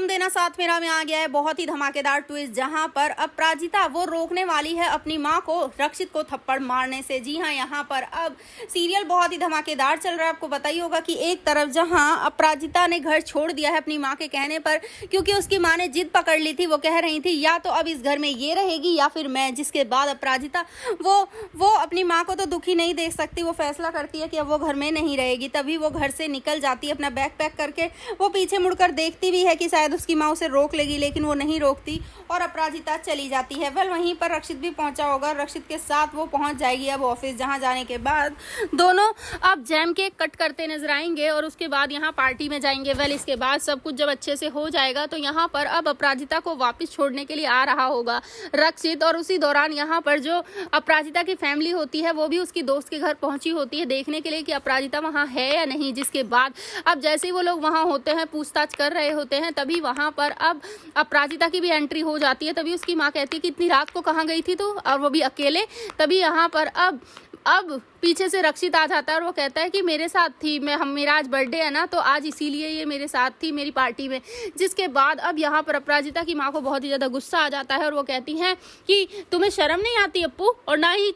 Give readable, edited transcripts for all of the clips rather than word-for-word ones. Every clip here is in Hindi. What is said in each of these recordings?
तुम देना साथ मेरा में आ गया है बहुत ही धमाकेदार ट्विस्ट, जहां पर अपराजिता वो रोकने वाली है अपनी मां को रक्षित को थप्पड़ मारने से। जी हां, यहां पर अब सीरियल बहुत ही धमाकेदार चल रहा है। आपको पता ही होगा कि एक तरफ जहां अपराजिता ने घर छोड़ दिया है अपनी मां के कहने पर, क्योंकि उसकी मां ने जिद पकड़ ली थी। वो कह रही थी या तो अब इस घर में ये रहेगी या फिर मैं, जिसके बाद अपराजिता वो अपनी मां को तो दुखी नहीं देख सकती। वो फैसला करती है कि अब वो घर में नहीं रहेगी। तभी वो घर से निकल जाती है अपना बैग पैक करके। वो पीछे मुड़कर देखती भी है कि शायद उसकी माँ उसे रोक लेगी, लेकिन वो नहीं रोकती और अपराजिता चली जाती है। वहीं पर रक्षित भी पहुंचा होगा। रक्षित के साथ वो पहुंच जाएगी अब ऑफिस, जहां जाने के बाद दोनों अब जैम केक कट करते नजर आएंगे और उसके बाद यहाँ पार्टी में जाएंगे। इसके बाद सब कुछ जब अच्छे से हो जाएगा तो यहाँ पर अब अपराजिता को वापस छोड़ने के लिए आ रहा होगा रक्षित, और उसी दौरान यहाँ पर जो अपराजिता की फैमिली होती है वो भी उसकी दोस्त के घर पहुंची होती है देखने के लिए कि अपराजिता वहाँ है या नहीं। जिसके बाद अब जैसे ही वो लोग वहाँ होते हैं, पूछताछ कर रहे होते हैं, तभी वहाँ पर अब अपराजिता की भी एंट्री हो जाती है। तभी उसकी माँ कहती है कि इतनी रात को कहाँ गई थी तू, और वो भी अकेले। तभी यहाँ पर अब पीछे से रक्षित आ जाता है और वो कहता है कि मेरे साथ थी, मेरा आज बर्थडे है ना, तो आज इसीलिए ये मेरे साथ थी मेरी पार्टी में। जिसके बाद अब यहाँ पर अपराजिता की माँ को बहुत ही ज़्यादा गुस्सा आ जाता है और वो कहती हैं कि तुम्हें शर्म नहीं आती अप्पू, और ना ही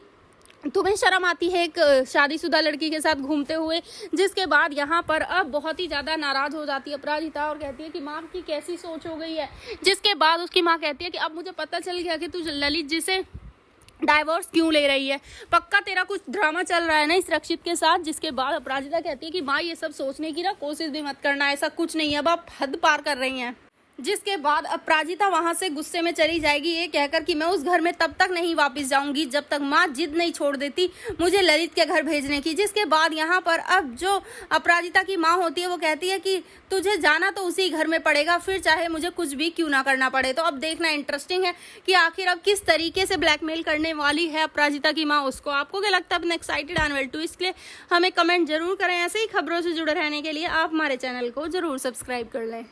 तुम्हें शर्म आती है एक शादीशुदा लड़की के साथ घूमते हुए। जिसके बाद यहाँ पर अब बहुत ही ज़्यादा नाराज़ हो जाती है अपराजिता और कहती है कि माँ की कैसी सोच हो गई है। जिसके बाद उसकी माँ कहती है कि अब मुझे पता चल गया कि तू ललित जी से डाइवोर्स क्यों ले रही है, पक्का तेरा कुछ ड्रामा चल रहा है ना इस रक्षित के साथ। जिसके बाद अपराजिता कहती है कि माँ ये सब सोचने की ना कोशिश भी मत करना, ऐसा कुछ नहीं है, अब आप हद पार कर रही हैं। जिसके बाद अपराजिता वहां से गुस्से में चली जाएगी, ये कहकर कि मैं उस घर में तब तक नहीं वापस जाऊंगी जब तक माँ जिद नहीं छोड़ देती मुझे ललित के घर भेजने की। जिसके बाद यहाँ पर अब जो अपराजिता की माँ होती है वो कहती है कि तुझे जाना तो उसी घर में पड़ेगा, फिर चाहे मुझे कुछ भी क्यों ना करना पड़े। तो अब देखना इंटरेस्टिंग है कि आखिर अब किस तरीके से ब्लैकमेल करने वाली है अपराजिता की माँ उसको। आपको क्या लगता है? अपने एक्साइटेड एनुअल ट्विस्ट के लिए हमें कमेंट जरूर करें। ऐसे ही खबरों से जुड़े रहने के लिए आप हमारे चैनल को जरूर सब्सक्राइब कर लें।